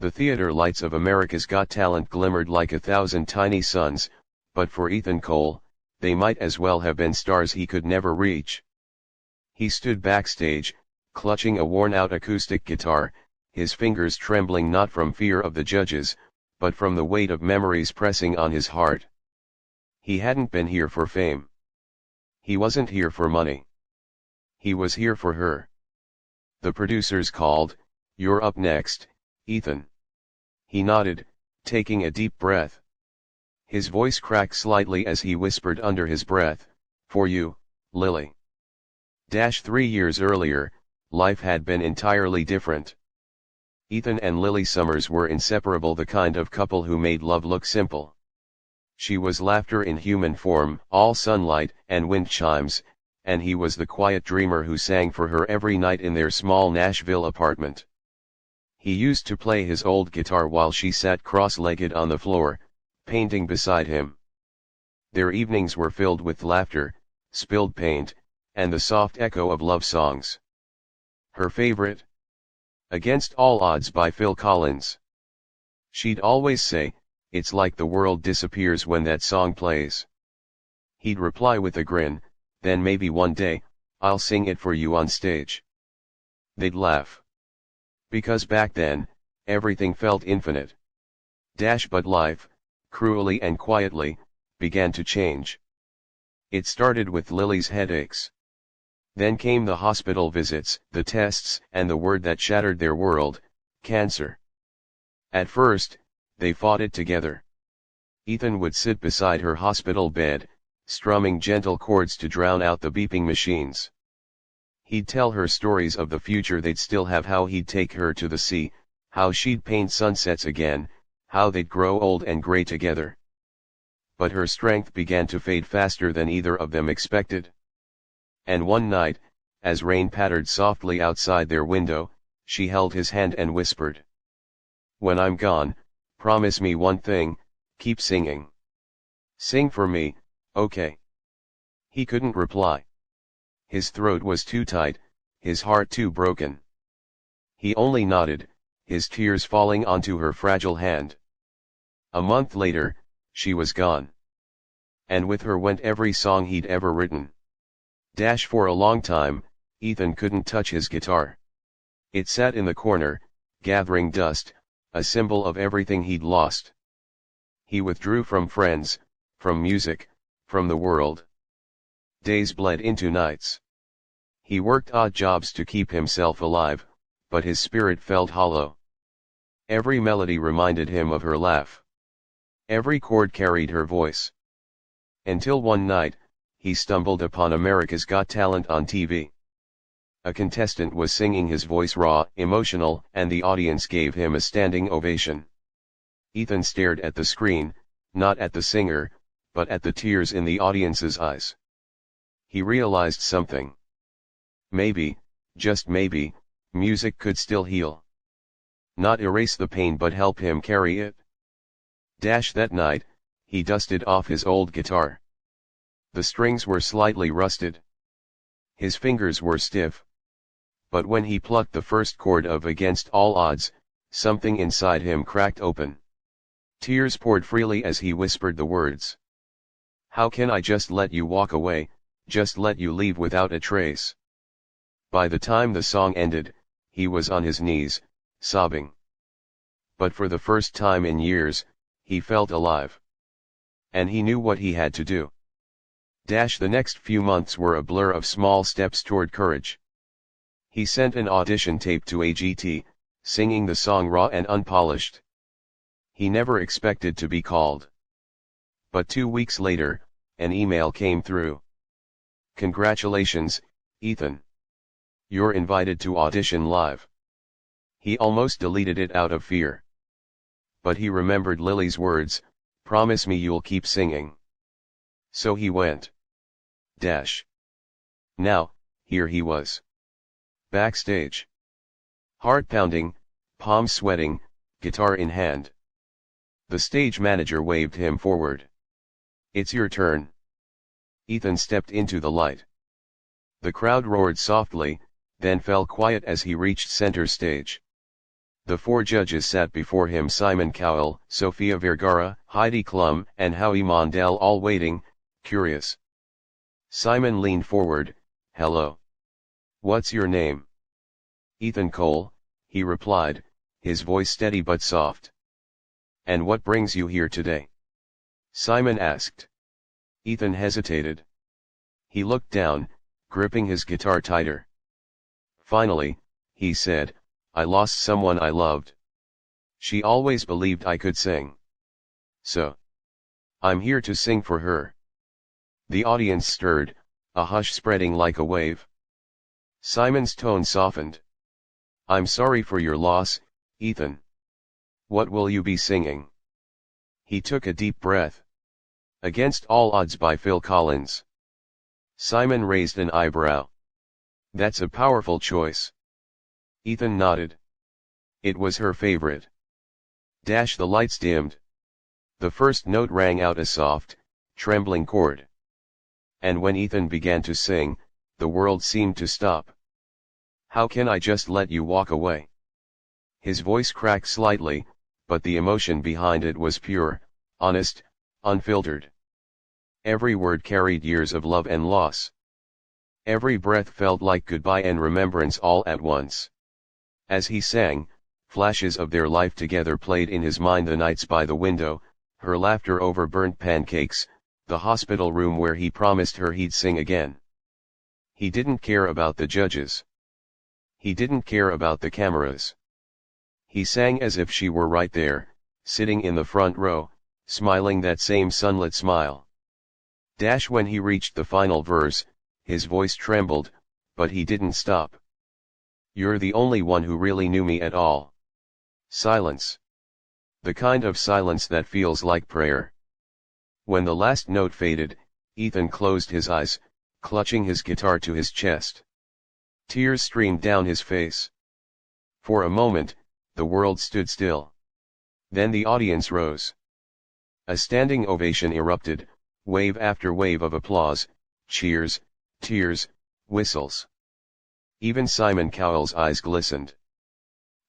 The theater lights of America's Got Talent glimmered like 1,000 tiny suns, but for Ethan Cole, they might as well have been stars he could never reach. He stood backstage, clutching a worn-out acoustic guitar, his fingers trembling not from fear of the judges, but from the weight of memories pressing on his heart. He hadn't been here for fame. He wasn't here for money. He was here for her. The producers called, "You're up next, Ethan." He nodded, taking a deep breath. His voice cracked slightly as he whispered under his breath, "For you, Lily." 3 years earlier, life had been entirely different. Ethan and Lily Summers were inseparable, the kind of couple who made love look simple. She was laughter in human form, all sunlight and wind chimes, and he was the quiet dreamer who sang for her every night in their small Nashville apartment. He used to play his old guitar while she sat cross-legged on the floor, painting beside him. Their evenings were filled with laughter, spilled paint, and the soft echo of love songs. Her favorite? "Against All Odds" by Phil Collins. She'd always say, "It's like the world disappears when that song plays." He'd reply with a grin, "Then maybe one day, I'll sing it for you on stage." They'd laugh. Because back then, everything felt infinite. But life, cruelly and quietly, began to change. It started with Lily's headaches. Then came the hospital visits, the tests, and the word that shattered their world: cancer. At first, they fought it together. Ethan would sit beside her hospital bed, strumming gentle chords to drown out the beeping machines. He'd tell her stories of the future they'd still have, how he'd take her to the sea, how she'd paint sunsets again, how they'd grow old and gray together. But her strength began to fade faster than either of them expected. And one night, as rain pattered softly outside their window, she held his hand and whispered, "When I'm gone, promise me one thing, keep singing. Sing for me, okay?" He couldn't reply. His throat was too tight, his heart too broken. He only nodded, his tears falling onto her fragile hand. A month later, she was gone. And with her went every song he'd ever written. For a long time, Ethan couldn't touch his guitar. It sat in the corner, gathering dust, a symbol of everything he'd lost. He withdrew from friends, from music, from the world. Days bled into nights. He worked odd jobs to keep himself alive, but his spirit felt hollow. Every melody reminded him of her laugh. Every chord carried her voice. Until one night, he stumbled upon America's Got Talent on TV. A contestant was singing his voice raw, emotional, and the audience gave him a standing ovation. Ethan stared at the screen, not at the singer, but at the tears in the audience's eyes. He realized something. Maybe, just maybe, music could still heal. Not erase the pain but help him carry it. That night, he dusted off his old guitar. The strings were slightly rusted. His fingers were stiff. But when he plucked the first chord of "Against All Odds," something inside him cracked open. Tears poured freely as he whispered the words. "How can I just let you walk away, just let you leave without a trace?" By the time the song ended, he was on his knees, sobbing. But for the first time in years, he felt alive. And he knew what he had to do. The next few months were a blur of small steps toward courage. He sent an audition tape to AGT, singing the song raw and unpolished. He never expected to be called. But 2 weeks later, an email came through. "Congratulations, Ethan. You're invited to audition live." He almost deleted it out of fear. But he remembered Lily's words, "Promise me you'll keep singing." So he went. Now, here he was. Backstage. Heart pounding, palms sweating, guitar in hand. The stage manager waved him forward. "It's your turn." Ethan stepped into the light. The crowd roared softly, then fell quiet as he reached center stage. The four judges sat before him: Simon Cowell, Sofia Vergara, Heidi Klum, and Howie Mondale, all waiting, curious. Simon leaned forward. "Hello. What's your name?" "Ethan Cole," he replied, his voice steady but soft. "And what brings you here today?" Simon asked. Ethan hesitated. He looked down, gripping his guitar tighter. Finally, he said, "I lost someone I loved. She always believed I could sing. So I'm here to sing for her." The audience stirred, a hush spreading like a wave. Simon's tone softened. "I'm sorry for your loss, Ethan. What will you be singing?" He took a deep breath. "Against All Odds" by Phil Collins. Simon raised an eyebrow. "That's a powerful choice." Ethan nodded. It was her favorite. The lights dimmed. The first note rang out, a soft, trembling chord. And when Ethan began to sing, the world seemed to stop. "How can I just let you walk away?" His voice cracked slightly, but the emotion behind it was pure, honest, unfiltered. Every word carried years of love and loss. Every breath felt like goodbye and remembrance all at once. As he sang, flashes of their life together played in his mind: the nights by the window, her laughter over burnt pancakes, the hospital room where he promised her he'd sing again. He didn't care about the judges. He didn't care about the cameras. He sang as if she were right there, sitting in the front row, smiling that same sunlit smile. When he reached the final verse, his voice trembled, but he didn't stop. "You're the only one who really knew me at all." Silence. The kind of silence that feels like prayer. When the last note faded, Ethan closed his eyes, clutching his guitar to his chest. Tears streamed down his face. For a moment, the world stood still. Then the audience rose. A standing ovation erupted, wave after wave of applause, cheers, tears, whistles. Even Simon Cowell's eyes glistened.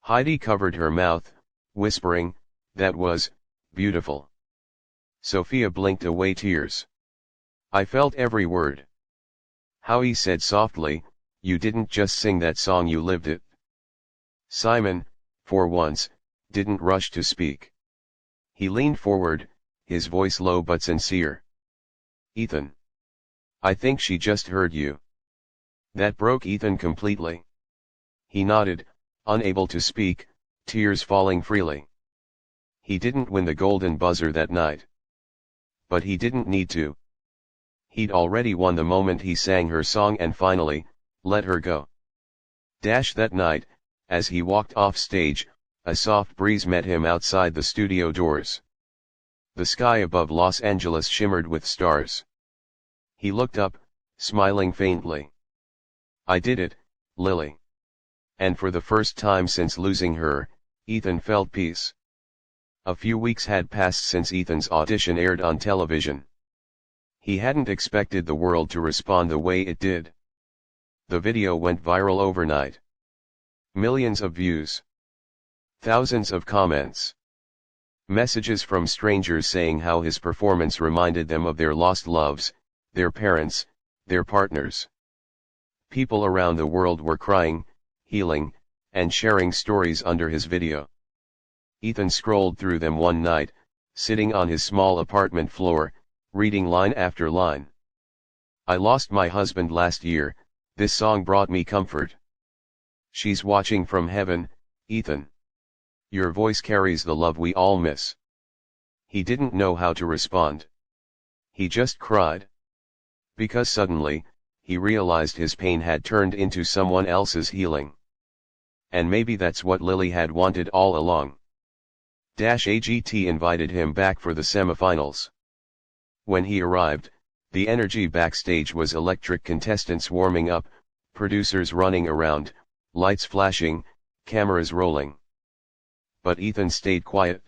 Heidi covered her mouth, whispering, "That was beautiful." Sofia blinked away tears. "I felt every word." Howie said softly, "You didn't just sing that song, you lived it." Simon, for once, didn't rush to speak. He leaned forward, his voice low but sincere. "Ethan. I think she just heard you." That broke Ethan completely. He nodded, unable to speak, tears falling freely. He didn't win the golden buzzer that night. But he didn't need to. He'd already won the moment he sang her song and finally, let her go. That night, as he walked off stage, a soft breeze met him outside the studio doors. The sky above Los Angeles shimmered with stars. He looked up, smiling faintly. "I did it, Lily." And for the first time since losing her, Ethan felt peace. A few weeks had passed since Ethan's audition aired on television. He hadn't expected the world to respond the way it did. The video went viral overnight. Millions of views. Thousands of comments. Messages from strangers saying how his performance reminded them of their lost loves, their parents, their partners. People around the world were crying, healing, and sharing stories under his video. Ethan scrolled through them one night, sitting on his small apartment floor, reading line after line. "I lost my husband last year, this song brought me comfort." "She's watching from heaven, Ethan. Your voice carries the love we all miss." He didn't know how to respond. He just cried. Because suddenly, he realized his pain had turned into someone else's healing. And maybe that's what Lily had wanted all along. AGT invited him back for the semifinals. When he arrived, the energy backstage was electric: contestants warming up, producers running around, lights flashing, cameras rolling. But Ethan stayed quiet.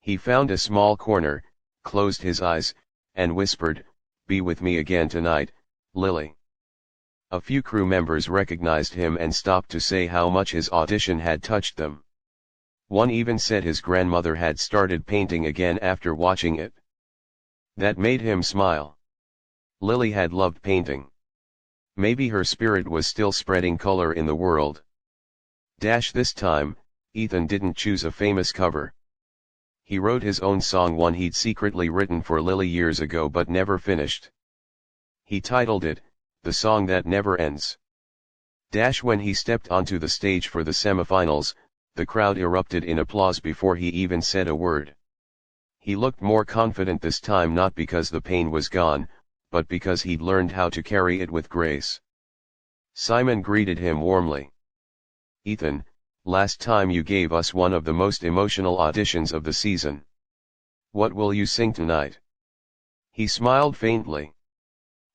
He found a small corner, closed his eyes, and whispered, "Be with me again tonight, Lily." A few crew members recognized him and stopped to say how much his audition had touched them. One even said his grandmother had started painting again after watching it. That made him smile. Lily had loved painting. Maybe her spirit was still spreading color in the world. This time, Ethan didn't choose a famous cover. He wrote his own song, one he'd secretly written for Lily years ago but never finished. He titled it, "The Song That Never Ends." When he stepped onto the stage for the semifinals, the crowd erupted in applause before he even said a word. He looked more confident this time, not because the pain was gone, but because he'd learned how to carry it with grace. Simon greeted him warmly. "Ethan, last time you gave us one of the most emotional auditions of the season. What will you sing tonight?" He smiled faintly.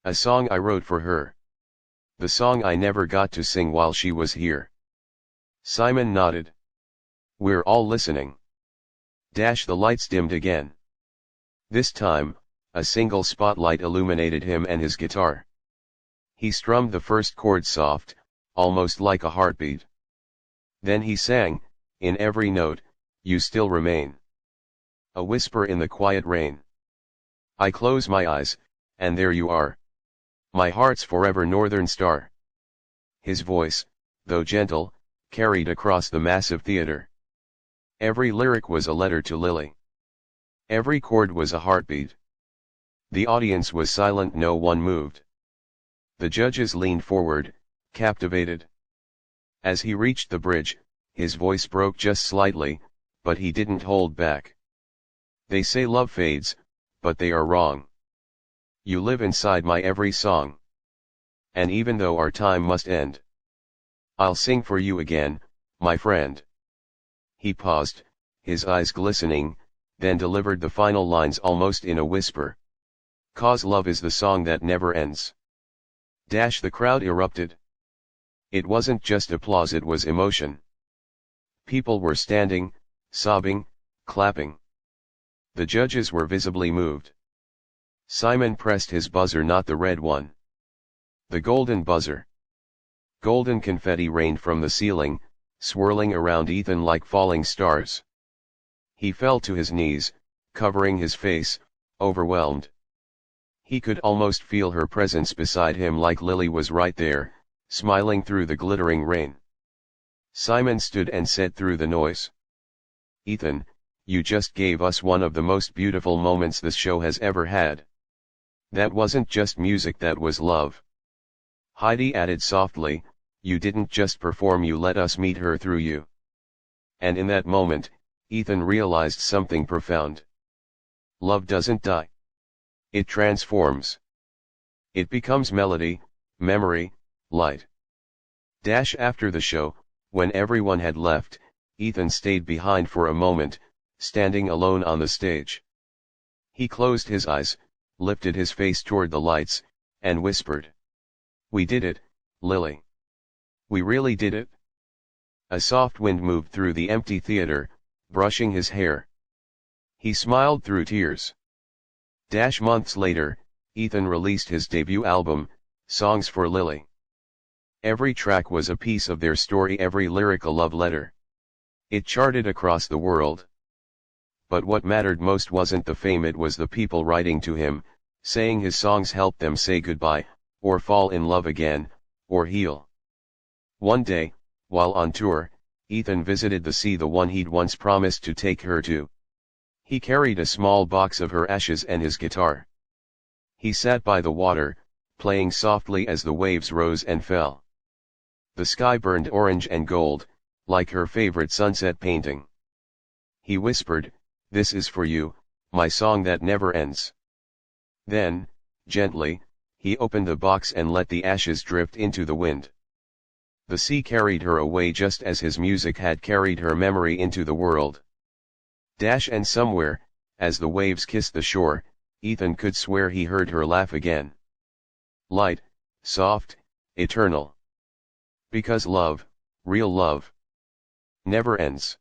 "A song I wrote for her. The song I never got to sing while she was here." Simon nodded. "We're all listening." The lights dimmed again. This time, a single spotlight illuminated him and his guitar. He strummed the first chord soft, almost like a heartbeat. Then he sang, in every note, "You Still Remain." A whisper in the quiet rain. "I close my eyes, and there you are. My heart's forever northern star." His voice, though gentle, carried across the massive theater. Every lyric was a letter to Lily. Every chord was a heartbeat. The audience was silent, no one moved. The judges leaned forward, captivated. As he reached the bridge, his voice broke just slightly, but he didn't hold back. "They say love fades, but they are wrong. You live inside my every song. And even though our time must end, I'll sing for you again, my friend." He paused, his eyes glistening, then delivered the final lines almost in a whisper. "'Cause love is the song that never ends." The crowd erupted. It wasn't just applause, it was emotion. People were standing, sobbing, clapping. The judges were visibly moved. Simon pressed his buzzer, not the red one. The golden buzzer. Golden confetti rained from the ceiling, swirling around Ethan like falling stars. He fell to his knees, covering his face, overwhelmed. He could almost feel her presence beside him, like Lily was right there, smiling through the glittering rain. Simon stood and said through the noise, "Ethan, you just gave us one of the most beautiful moments this show has ever had. That wasn't just music, that was love." Heidi added softly, "You didn't just perform, you let us meet her through you." And in that moment, Ethan realized something profound. Love doesn't die. It transforms. It becomes melody, memory, light. After the show, when everyone had left, Ethan stayed behind for a moment, standing alone on the stage. He closed his eyes, lifted his face toward the lights, and whispered, "We did it, Lily. We really did it." A soft wind moved through the empty theater, brushing his hair. He smiled through tears. Months later, Ethan released his debut album, Songs for Lily. Every track was a piece of their story, every lyric a love letter. It charted across the world. But what mattered most wasn't the fame, it was the people writing to him, saying his songs helped them say goodbye, or fall in love again, or heal. One day, while on tour, Ethan visited the sea, the one he'd once promised to take her to. He carried a small box of her ashes and his guitar. He sat by the water, playing softly as the waves rose and fell. The sky burned orange and gold, like her favorite sunset painting. He whispered, "This is for you, my song that never ends." Then, gently, he opened the box and let the ashes drift into the wind. The sea carried her away just as his music had carried her memory into the world. And somewhere, as the waves kissed the shore, Ethan could swear he heard her laugh again. Light, soft, eternal. Because love, real love, never ends.